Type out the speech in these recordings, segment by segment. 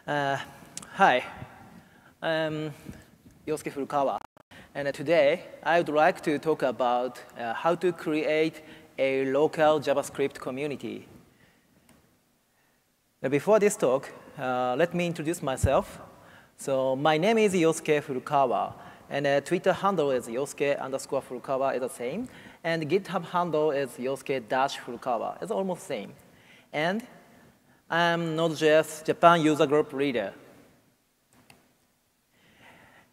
Uh, Hi, I'm Yosuke Furukawa, and today I would like to talk about how to create a local JavaScript community. Before this talk, let me introduce myself. So my name is Yosuke Furukawa, and Twitter handle is Yosuke_Furukawa is the same, and GitHub handle is Yosuke-Furukawa. It's almost same. And I'm Node.js Japan User Group leader.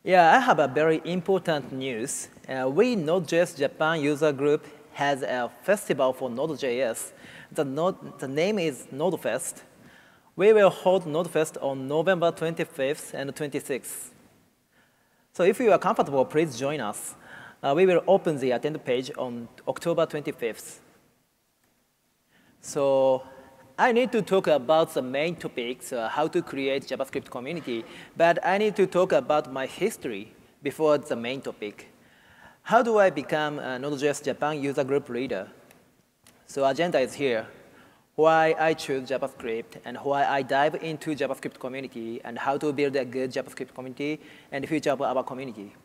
Yeah, I have a very important news. We Node.js Japan User Group has a festival for Node.js. The name is NodeFest. We will hold NodeFest on November 25th and 26th. So if you are comfortable, please join us. We will open the attend page on October 25th. So I need to talk about the main topics, how to create JavaScript community, but I need to talk about my history before the main topic. How do I become a Node.js Japan user group leader? So agenda is here. Why I choose JavaScript, and why I dive into JavaScript community, and how to build a good JavaScript community, and the future of our community.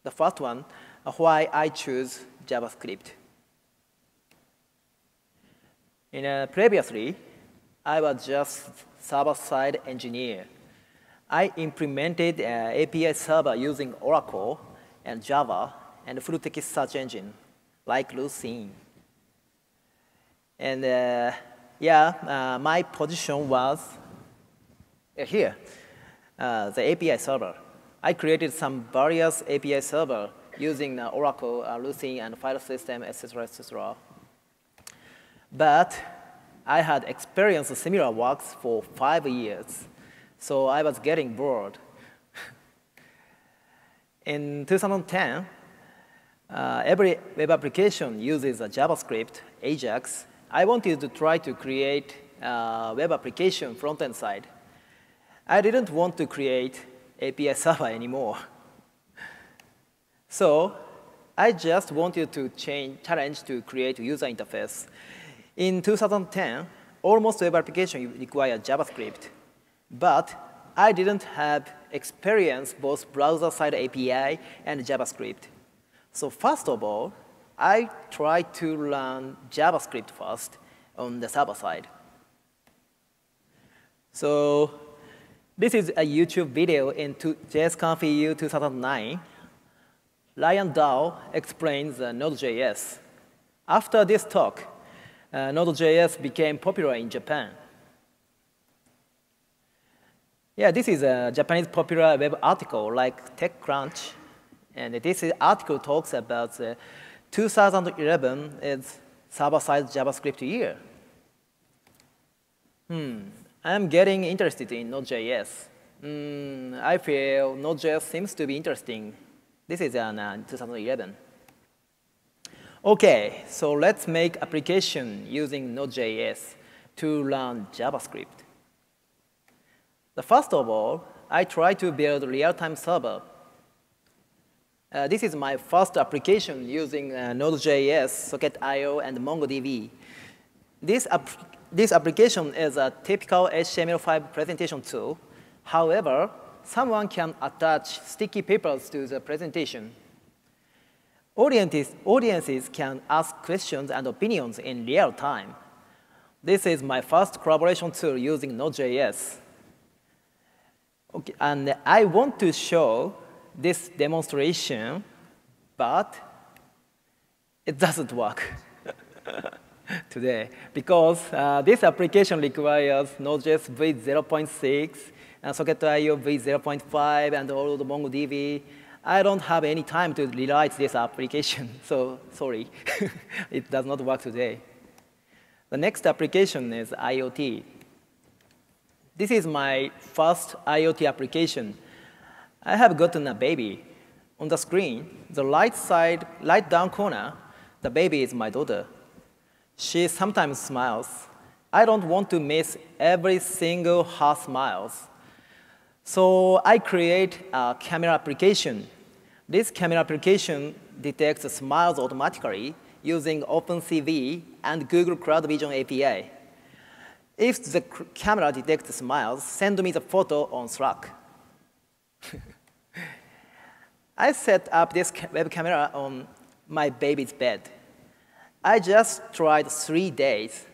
The first one, why I choose JavaScript. Previously, I was just server-side engineer. I implemented an API server using Oracle and Java and full-text search engine like Lucene. And my position was here, the API server. I created some various API server using Oracle, Lucene, and file system, etc., etc. But I had experienced similar works for 5 years, so I was getting bored. In 2010, every web application uses a JavaScript, Ajax. I wanted to try to create a web application front-end side. I didn't want to create API server anymore. So I just wanted to challenge to create user interface. In 2010, almost web application required JavaScript, but I didn't have experience both browser-side API and JavaScript. So first of all, I tried to learn JavaScript first on the server side. So this is a YouTube video in JSConf EU 2009. Ryan Dow explains Node.js. After this talk, Node.js became popular in Japan. Yeah, this is a Japanese popular web article like TechCrunch. And this article talks about 2011 is server-side JavaScript year. I'm getting interested in Node.js. I feel Node.js seems to be interesting. This is 2011. OK, so let's make application using Node.js to learn JavaScript. First of all, I try to build real-time server. This is my first application using Node.js, Socket.io, and MongoDB. This application is a typical HTML5 presentation tool. However, someone can attach sticky papers to the presentation. Audiences can ask questions and opinions in real time. This is my first collaboration tool using Node.js. Okay, and I want to show this demonstration, but it doesn't work today because this application requires Node.js v0.6 and Socket.io v0.5 and all the MongoDB. I don't have any time to rewrite this application, so sorry, it does not work today. The next application is IoT. This is my first IoT application. I have gotten a baby. On the screen, the right down corner, the baby is my daughter. She sometimes smiles. I don't want to miss every single her smiles. So I create a camera application. This camera application detects smiles automatically using OpenCV and Google Cloud Vision API. If the camera detects smiles, send me the photo on Slack. I set up this web camera on my baby's bed. I just tried 3 days.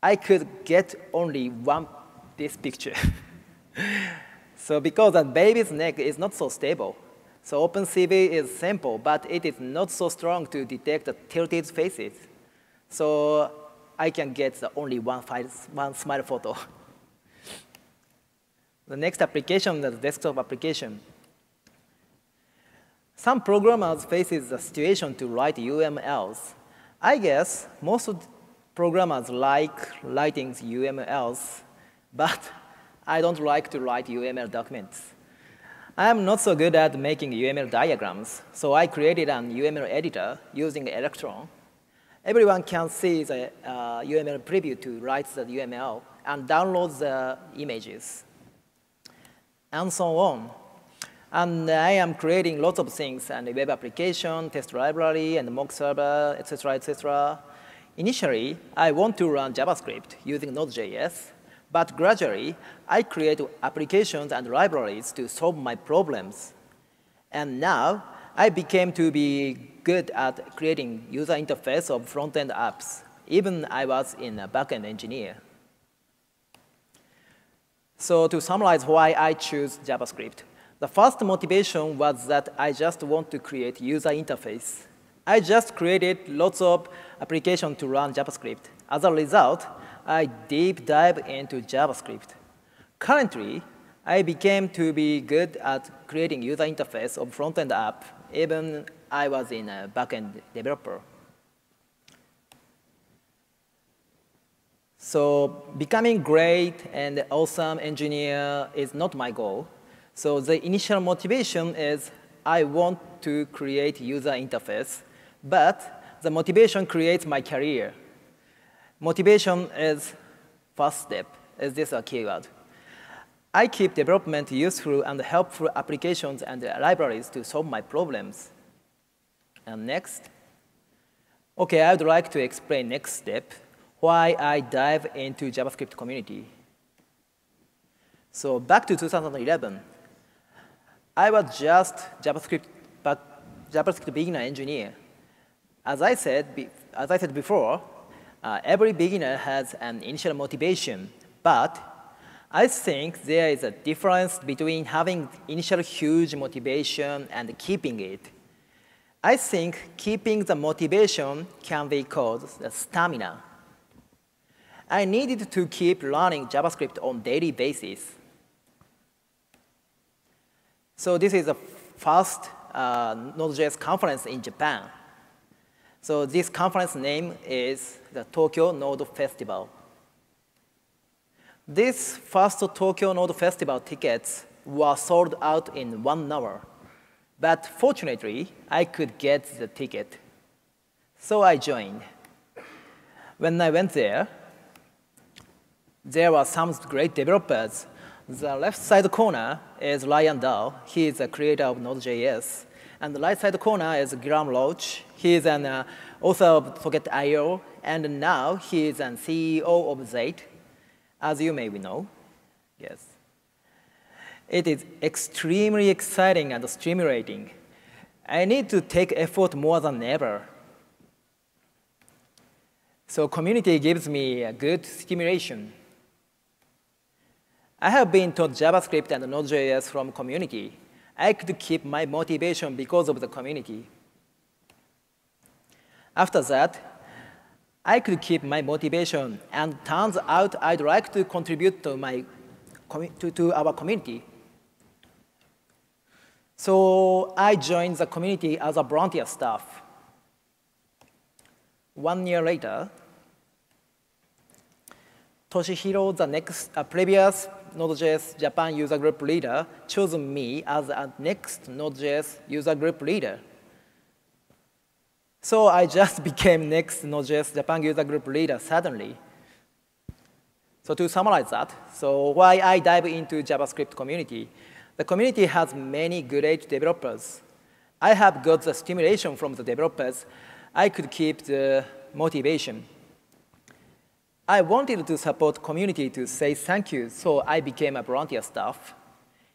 I could get only this picture. So because the baby's neck is not so stable, so OpenCV is simple, but it is not so strong to detect the tilted faces. So I can get only one smile photo. The next application is the desktop application. Some programmers faces the situation to write UMLs. I guess most programmers like writing UMLs, but I don't like to write UML documents. I'm not so good at making UML diagrams, so I created an UML editor using Electron. Everyone can see the UML preview to write the UML and download the images, and so on. And I am creating lots of things, and a web application, test library, and mock server, etc., etc. Initially, I want to run JavaScript using Node.js, but gradually, I create applications and libraries to solve my problems. And now, I became to be good at creating user interface of front-end apps, even I was in a back-end engineer. So to summarize why I choose JavaScript, the first motivation was that I just want to create user interface. I just created lots of applications to run JavaScript. As a result, I deep dive into JavaScript. Currently, I became to be good at creating user interface of front-end app, even I was in a back-end developer. So becoming great and awesome engineer is not my goal. So the initial motivation is I want to create user interface, but the motivation creates my career. Motivation is first step. Is this a keyword? I keep development useful and helpful applications and libraries to solve my problems. And next. OK, I would like to explain next step, why I dive into JavaScript community. So back to 2011, I was just JavaScript beginner engineer. As I said before, every beginner has an initial motivation, but I think there is a difference between having initial huge motivation and keeping it. I think keeping the motivation can be called the stamina. I needed to keep learning JavaScript on daily basis. So this is the first Node.js conference in Japan. So this conference name is the Tokyo Node Festival. This first Tokyo Node Festival tickets were sold out in 1 hour. But fortunately, I could get the ticket. So I joined. When I went there were some great developers. The left side corner is Ryan Dahl. He is the creator of Node.js. And the right side corner is Graham Roach. He is an author of Socket.io. And now he is an CEO of Zate, as you may know. Yes. It is extremely exciting and stimulating. I need to take effort more than ever. So community gives me a good stimulation. I have been taught JavaScript and Node.js from community. I could keep my motivation because of the community. After that, I could keep my motivation, and turns out I'd like to contribute to our community. So I joined the community as a volunteer staff. 1 year later, Toshihiro, the previous Node.js Japan User Group leader, chose me as a next Node.js User Group leader. So I just became next Node.js Japan User Group leader suddenly. So to summarize that, so why I dive into JavaScript community. The community has many great developers. I have got the stimulation from the developers. I could keep the motivation. I wanted to support community to say thank you, so I became a volunteer staff.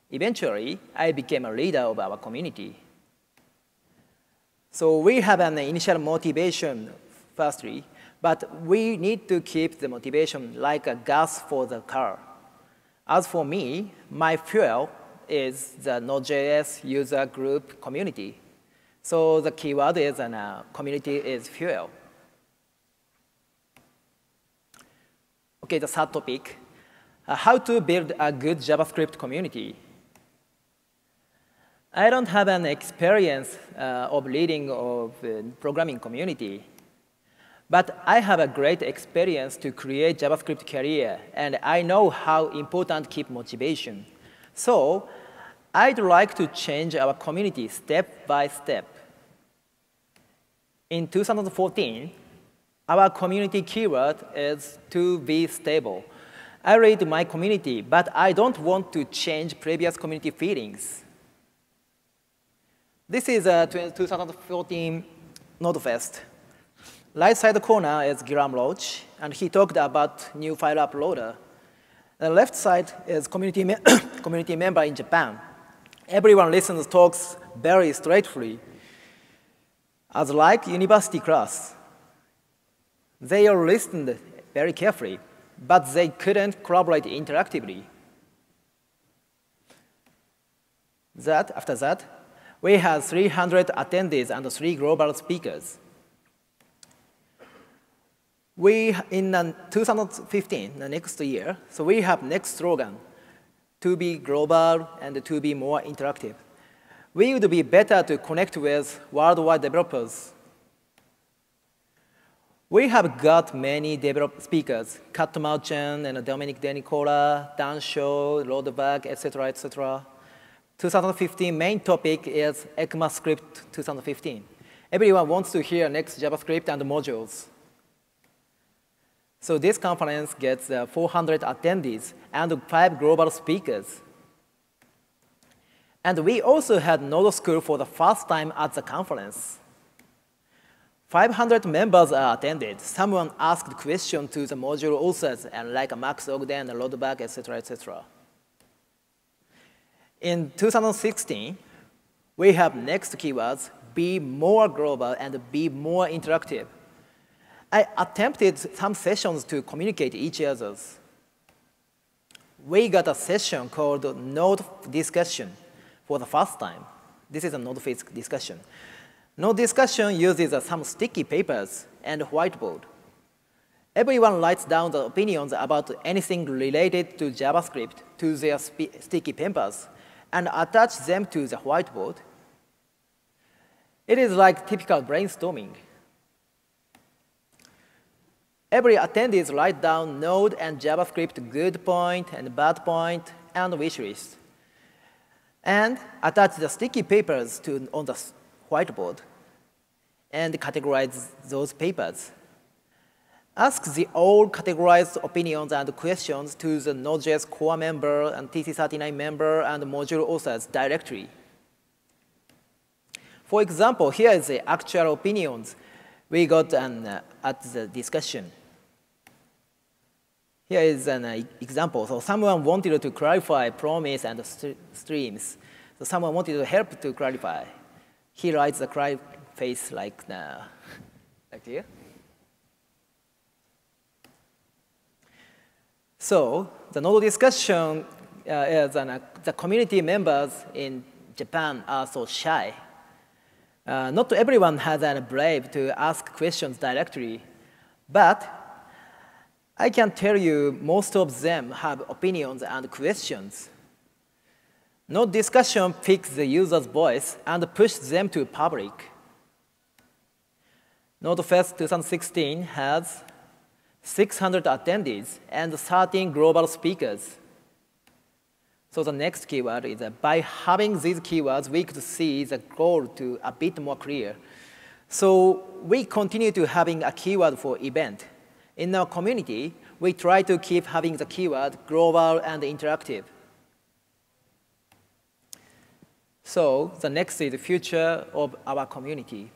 Eventually, I became a leader of our community. So we have an initial motivation, firstly, but we need to keep the motivation like a gas for the car. As for me, my fuel is the Node.js User Group community. So the keyword is community is fuel. Okay, the third topic, how to build a good JavaScript community. I don't have an experience of leading of programming community, but I have a great experience to create JavaScript career, and I know how important keep motivation. So I'd like to change our community step by step. In 2014, our community keyword is to be stable. I read my community, but I don't want to change previous community feelings. This is a 2014 NodeFest. Right side corner is Graham Roach, and he talked about new file uploader. The left side is community member in Japan. Everyone listens talks very straightforwardly, as like university class. They all listened very carefully, but they couldn't collaborate interactively. After that, we had 300 attendees and 3 global speakers. In 2015, the next year, so we have next slogan, to be global and to be more interactive. We would be better to connect with worldwide developers. We have got many speakers, Kat Marchand and Dominic Denicola, Dan Shaw, Rodberg, etc., etc. 2015 main topic is ECMAScript 2015. Everyone wants to hear next JavaScript and modules. So this conference gets 400 attendees and 5 global speakers. And we also had NodeSchool for the first time at the conference. 500 members are attended. Someone asked questions to the module authors, and like Max Ogden and Rodberg, etc., etc. In 2016, we have next keywords, be more global and be more interactive. I attempted some sessions to communicate each other. We got a session called Node Discussion for the first time. This is a NodeFest discussion. Node discussion uses some sticky papers and whiteboard. Everyone writes down the opinions about anything related to JavaScript to their sticky papers and attach them to the whiteboard. It is like typical brainstorming. Every attendee write down Node and JavaScript good point and bad point and wish list, and attach the sticky papers on the whiteboard and categorize those papers. Ask the all categorized opinions and questions to the Node.js core member and TC39 member and module authors directly. For example, here is the actual opinions we got at the discussion. Here is an example. So someone wanted to clarify promise and streams. So someone wanted to help to clarify. He writes the cry face like here. So the Node discussion is the community members in Japan are so shy. Not everyone has a brave to ask questions directly, but I can tell you most of them have opinions and questions. Node discussion picks the user's voice and pushes them to public. NodeFest 2016 has 600 attendees and 13 global speakers. So the next keyword is by having these keywords, we could see the goal to a bit more clear. So we continue to having a keyword for event. In our community, we try to keep having the keyword global and interactive. So the next is the future of our community.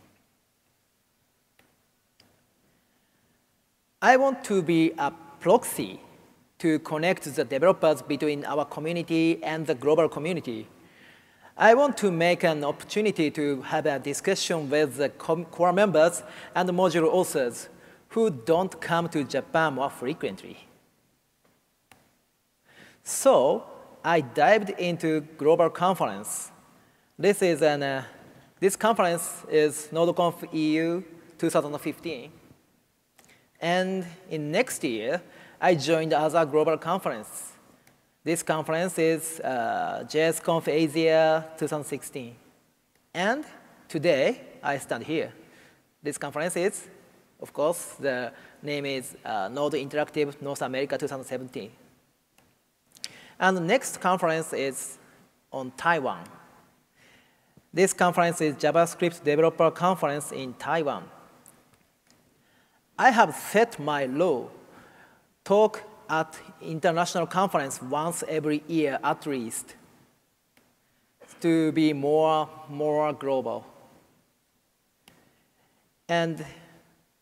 I want to be a proxy to connect the developers between our community and the global community. I want to make an opportunity to have a discussion with the core members and module authors who don't come to Japan more frequently. So I dived into global conference. This conference is NodeConf EU 2015. And in next year, I joined other global conference. This conference is JSConf Asia 2016. And today, I stand here. This conference is, of course, the name is Node Interactive North America 2017. And the next conference is on Taiwan. This conference is JavaScript Developer Conference in Taiwan. I have set my law, talk at international conference once every year at least, to be more global. And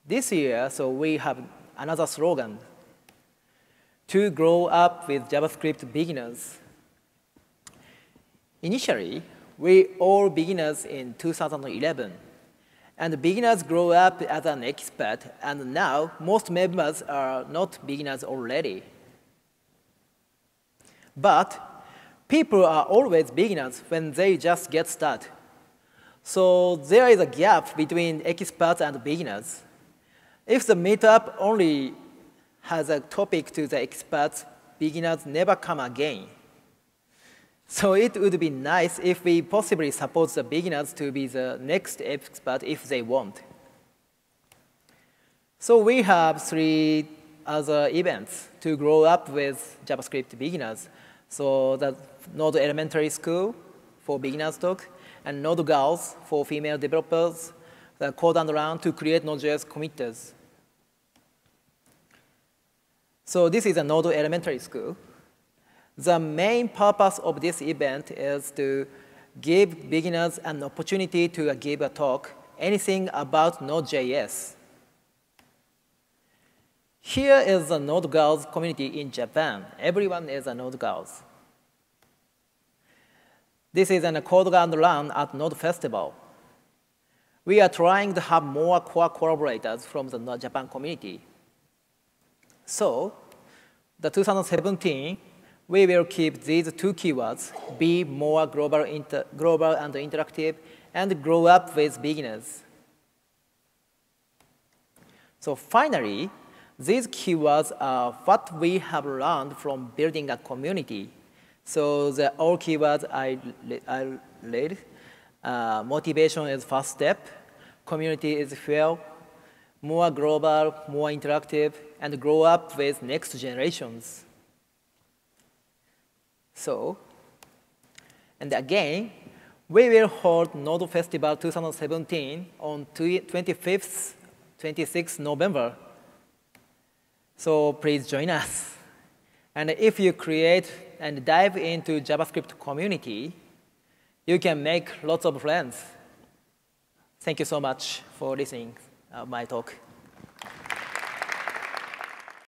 this year, so we have another slogan, to grow up with JavaScript beginners. Initially, we all beginners in 2011. And beginners grow up as an expert, and now most members are not beginners already. But people are always beginners when they just get started. So there is a gap between experts and beginners. If the meetup only has a topic to the experts, beginners never come again. So it would be nice if we possibly support the beginners to be the next expert if they want. So we have 3 other events to grow up with JavaScript beginners. So the Node Elementary School for beginners talk, and NodeGirls for female developers, the Code and Learn to create Node.js committers. So this is a Node Elementary School. The main purpose of this event is to give beginners an opportunity to give a talk, anything about Node.js. Here is the NodeGirls community in Japan. Everyone is a NodeGirls. This is a Code and Learn at Node Festival. We are trying to have more core collaborators from the Japan community. So, the 2017, we will keep these 2 keywords, be more global and interactive, and grow up with beginners. So finally, these keywords are what we have learned from building a community. So the all keywords I laid, motivation is first step, community is fuel, more global, more interactive, and grow up with next generations. So, and again, we will hold Node Festival 2017 on 25th, 26th November. So please join us. And if you create and dive into JavaScript community, you can make lots of friends. Thank you so much for listening to my talk.